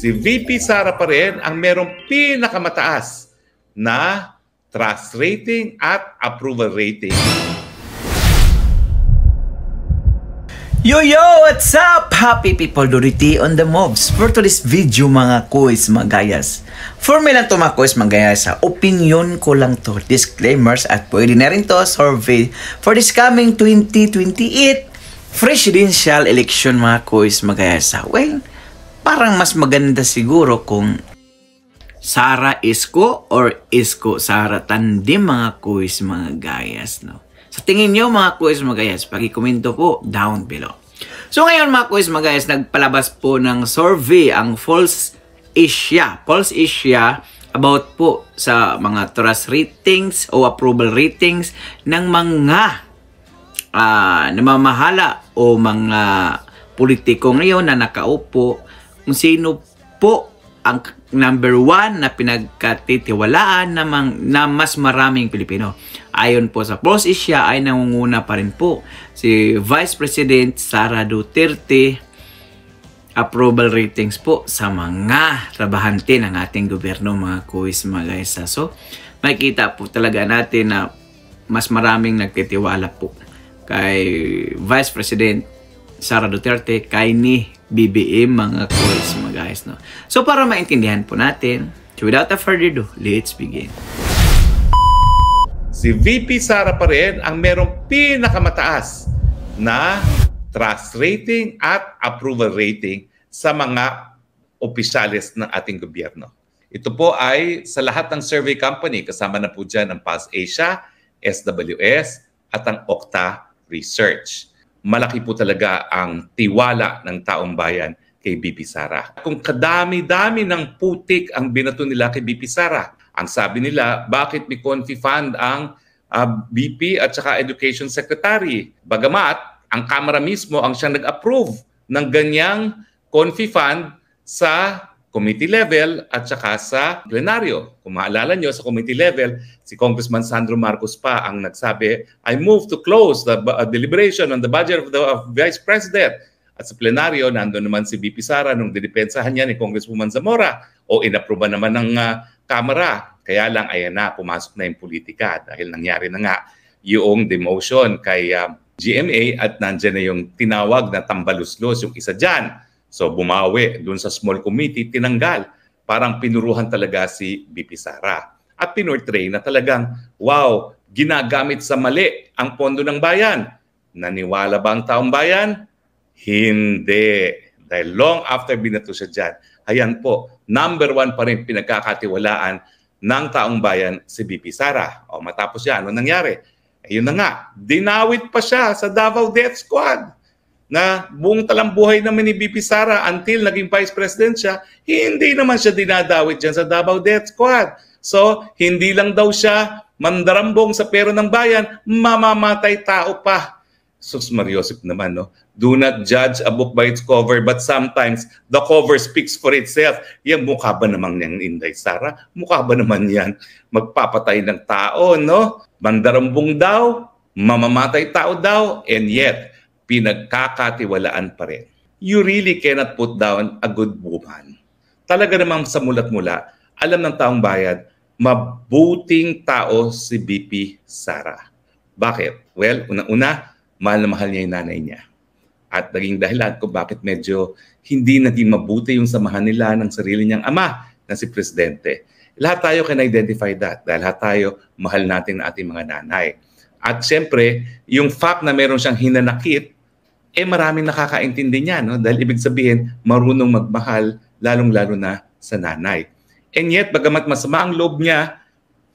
si VP Sara pa rin ang merong pinakamataas na trust rating at approval rating. Yo, what's up? Happy people, Dorothy on the moves. For today's video mga kuis magayas. For me lang to mga kuis magayas, opinion ko lang to, disclaimers at pwede na rin to survey for this coming 2028 presidential election mga kuis magayas. Well, parang mas maganda siguro kung Sara Isko or Isko Sara tandem mga kuis mga gayas, no? Sa tingin nyo mga kuis magayas, pakikomento po down below. So ngayon mga kuis magayas, nagpalabas po ng survey ang Pulse Asia about po sa mga trust ratings o approval ratings ng mga namamahala o mga politiko ngayon na nakaupo, kung sino po ang number 1 na pinagkatitiwalaan na mas maraming Pilipino. Ayon po sa Pulse Asia ay nangunguna pa rin po si Vice President Sara Duterte approval ratings po sa mga trabahante ng ating gobyerno mga kuis mga guys. So makikita po talaga natin na mas maraming nagtitiwala po kay Vice President Sara Duterte kay ni BBM mga kuis mga guys, no? So para maintindihan po natin, so without further ado, let's begin. Si VP Sara pa rin ang merong pinakamataas na trust rating at approval rating sa mga opisyalis ng ating gobyerno. Ito po ay sa lahat ng survey company, kasama na po dyan ang Pulse Asia, SWS at ang Okta Research. Malaki po talaga ang tiwala ng taong bayan kay VP Sara. Kung kadami-dami ng putik ang binato nila kay VP Sara, ang sabi nila, bakit may Confi Fund ang VP at saka Education Secretary? Bagamat, ang Kamara mismo ang siyang nag-approve ng ganyang Confi Fund sa committee level at saka sa plenaryo. Kung maalala nyo, sa committee level, si Congressman Sandro Marcos pa ang nagsabi, I move to close the deliberation on the budget of the Vice President. At sa plenaryo, nandun naman si VP Sara nung didepensahan niya ni Congresswoman Zamora o inapruba naman ng Kamara. Kaya lang, ayan na, pumasok na yung politika dahil nangyari na nga yung demotion kay GMA at nandyan na yung tinawag na tambaluslos, yung isa dyan. So bumawi dun sa small committee, tinanggal. Parang pinuruhan talaga si VP Sara. At pinortray na talagang, wow, ginagamit sa mali ang pondo ng bayan. Naniwala ba ang taong bayan? Hindi. Dahil long after binato siya dyan, ayan po, number 1 pa rin pinagkakatiwalaan ng taong bayan si VP Sara. O matapos yan, ano nangyari? Ayun na nga, dinawit pa siya sa Davao Death Squad na buong talambuhay naman ni VP Sara until naging Vice President siya, hindi naman siya dinadawit dyan sa Davao Death Squad. So, hindi lang daw siya mandarambong sa pera ng bayan, mamamatay tao pa. Sus Mariosip naman, no? Do not judge a book by its cover, but sometimes the cover speaks for itself. Yan, mukha ba naman niyang Inday Sara? Mukha ba naman yan magpapatay ng tao, no? Mandarambong daw, mamamatay tao daw, and yet, pinagkakatiwalaan pa rin. You really cannot put down a good woman. Talaga namang sa mulat mula, alam ng taong bayan, mabuting tao si VP Sara. Bakit? Well, unang-una, mahal na mahal niya yung nanay niya. At naging dahilan kung bakit medyo hindi naging mabuti yung samahan nila ng sarili niyang ama na si Presidente. Lahat tayo can identify that dahil lahat tayo mahal natin ang ating mga nanay. At siyempre, yung fact na meron siyang hinanakit, maraming nakakaintindi niya, no? Dahil ibig sabihin, marunong magmahal, lalong-lalo na sa nanay. And yet, bagamat masama ang loob niya,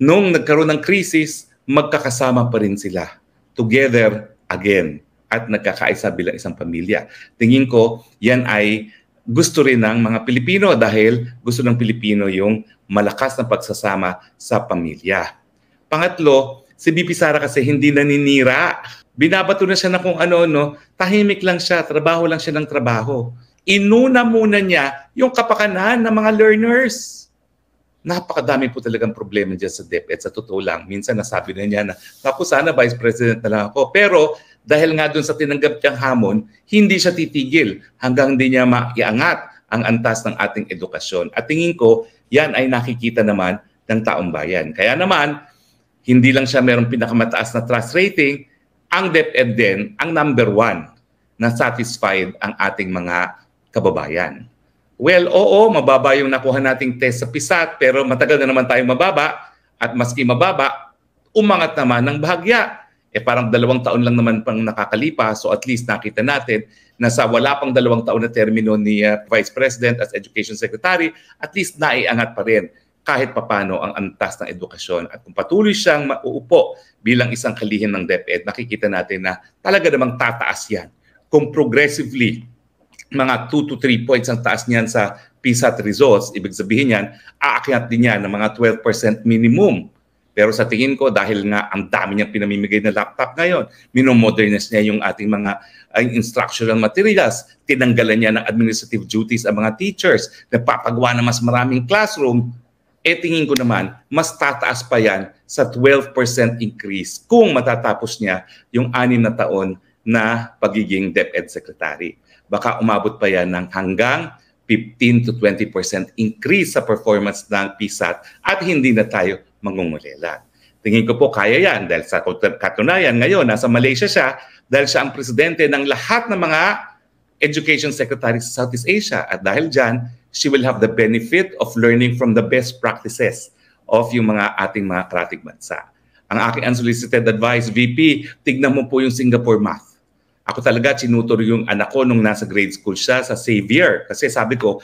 nung nagkaroon ng krisis, magkakasama pa rin sila. Together again. At nagkakaisa bilang isang pamilya. Tingin ko, yan ay gusto rin ng mga Pilipino dahil gusto ng Pilipino yung malakas na pagsasama sa pamilya. Pangatlo, si VP Sara kasi hindi naninira. Binabato na siya na kung ano, no? Tahimik lang siya, trabaho lang siya ng trabaho. Inuna muna niya yung kapakanan ng mga learners. Napakadami po talagang problema dyan sa DepEd. Sa totoo lang, minsan nasabi na niya na, ako sana Vice President na lang ako. Pero dahil nga doon sa tinanggap niyang hamon, hindi siya titigil hanggang hindi niya maiangat ang antas ng ating edukasyon. At tingin ko, yan ay nakikita naman ng taong bayan. Kaya naman, hindi lang siya mayroong pinakamataas na trust rating, ang DepEd din ang number 1 na satisfied ang ating mga kababayan. Well, oo, mababa yung nakuha nating test sa PISAT, pero matagal na naman tayong mababa, at maski mababa, umangat naman ng bahagya. Parang 2 taon lang naman pang nakakalipas, so at least nakita natin na sa wala pang 2 taon na termino ni Vice President as Education Secretary, at least naiangat pa rin kahit papano ang antas ng edukasyon. At kung patuloy siyang mauupo bilang isang kalihim ng DepEd, nakikita natin na talaga namang tataas yan. Kung progressively, mga 2 to 3 points ang taas niyan sa PISAT results, ibig sabihin yan, aakyat din yan ng mga 12% minimum. Pero sa tingin ko, dahil nga ang dami niyang pinamimigay na laptop ngayon, minomodernize niya yung ating mga instructional materials, tinanggalan niya ng administrative duties ang mga teachers, nagpapagawa na mas maraming classroom, tingin ko naman, mas tataas pa yan sa 12% increase kung matatapos niya yung 6 na taon na pagiging DepEd Secretary. Baka umabot pa yan ng hanggang 15 to 20% increase sa performance ng PISAT at hindi na tayo mangungulela. Tingin ko po kaya yan dahil sa katunayan ngayon, nasa Malaysia siya dahil siya ang presidente ng lahat ng mga education secretary sa Southeast Asia. At dahil dyan, she will have the benefit of learning from the best practices of yung mga ating mga karatig bansa. Ang aking unsolicited advice, VP, tignan mo po yung Singapore math. Ako talaga, tinutur yung anak ko nung nasa grade school siya sa Xavier. Kasi sabi ko,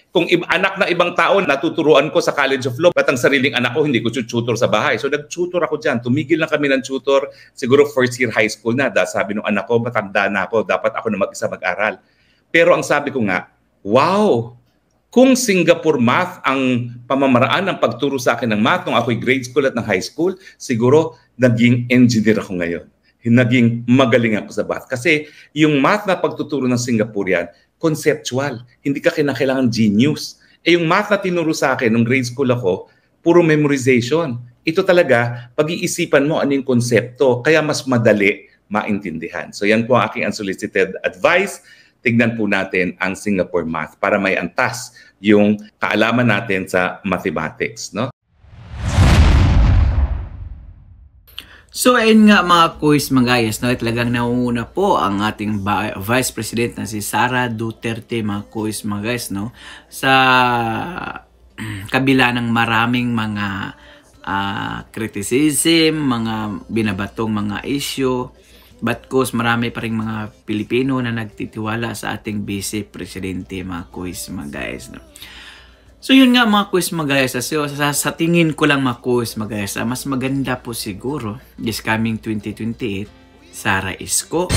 kung anak na ibang tao natuturuan ko sa College of Law, ba't ang sariling anak ko hindi ko tutor sa bahay? So nag-tutor ako dyan. Tumigil lang kami ng tutor, siguro first year high school na. Dahil sabi ng anak ko, matanda na ako, dapat ako na mag-isa mag-aral. Pero ang sabi ko nga, wow! Kung Singapore math ang pamamaraan ng pagturo sa akin ng math nung ako'y grade school at ng high school, siguro naging engineer ako ngayon. Naging magaling ako sa math. Kasi yung math na pagtuturo ng Singaporean, conceptual. Hindi ka kinakailangan genius. Yung math na tinuro sa akin nung grade school ako, puro memorization. Ito talaga, pag-iisipan mo ano yung konsepto, kaya mas madali maintindihan. So yan po ang aking unsolicited advice. Tignan po natin ang Singapore math para may antas yung kaalaman natin sa mathematics, no? So ayun nga mga quiz mga guys, no? Talagang nauna po ang ating Vice President na si Sara Duterte mga quiz mga guys, no? Sa kabila ng maraming mga criticism, mga binabatong mga issue, but cause marami pa rin mga Pilipino na nagtitiwala sa ating Vice Presidente mga quiz mga guys, no? So yun nga mga quiz mga guys, sa tingin ko lang mga quiz mga guys, mas maganda po siguro this coming 2028, Sara Isko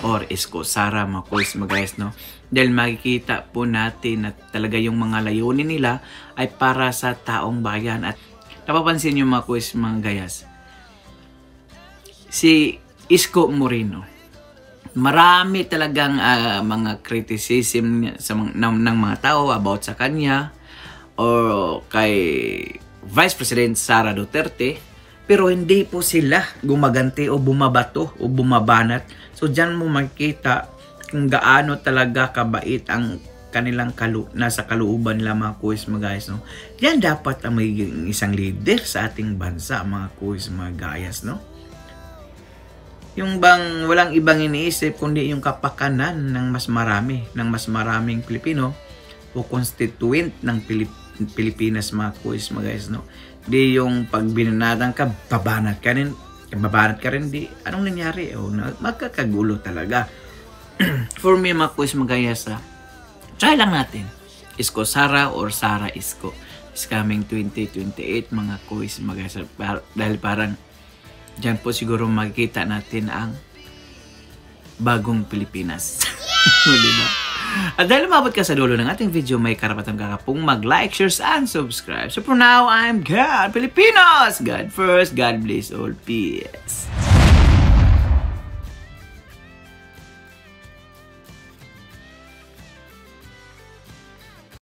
or Isko Sara mga quiz mga guys, no? Dahil makikita po natin na talaga yung mga layunin nila ay para sa taong bayan. At napapansin nyo mga quiz mga guys, si Isko Moreno, marami talagang mga criticism ng mga tao about sa kanya o kay Vice President Sara Duterte, pero hindi po sila gumaganti o bumabato o bumabanat. So dyan mo makikita kung gaano talaga kabait ang kanilang nasa kalooban nila mga quiz mga guys, no? Yan dapat ang magiging isang leader sa ating bansa mga quiz mga guys, no? Yung bang walang ibang iniisip kundi yung kapakanan ng mas maraming Pilipino o constituent ng Pilipinas mga quiz mga guys, no? Di yung pag binanatan ka, babanat ka rin, di anong nangyari? O magkakagulo talaga. For me mga quiz mga guys, try lang natin Isko Sara or Sara Isko is coming 2028 mga quiz mga guys, dahil parang dyan po siguro makikita natin ang bagong Pilipinas. Diba? At dahil umabot ka sa dulo ng ating video, may karapatang kakapong mag-like, share, and subscribe. So for now, I'm God Pilipinos! God first, God bless all. Peace!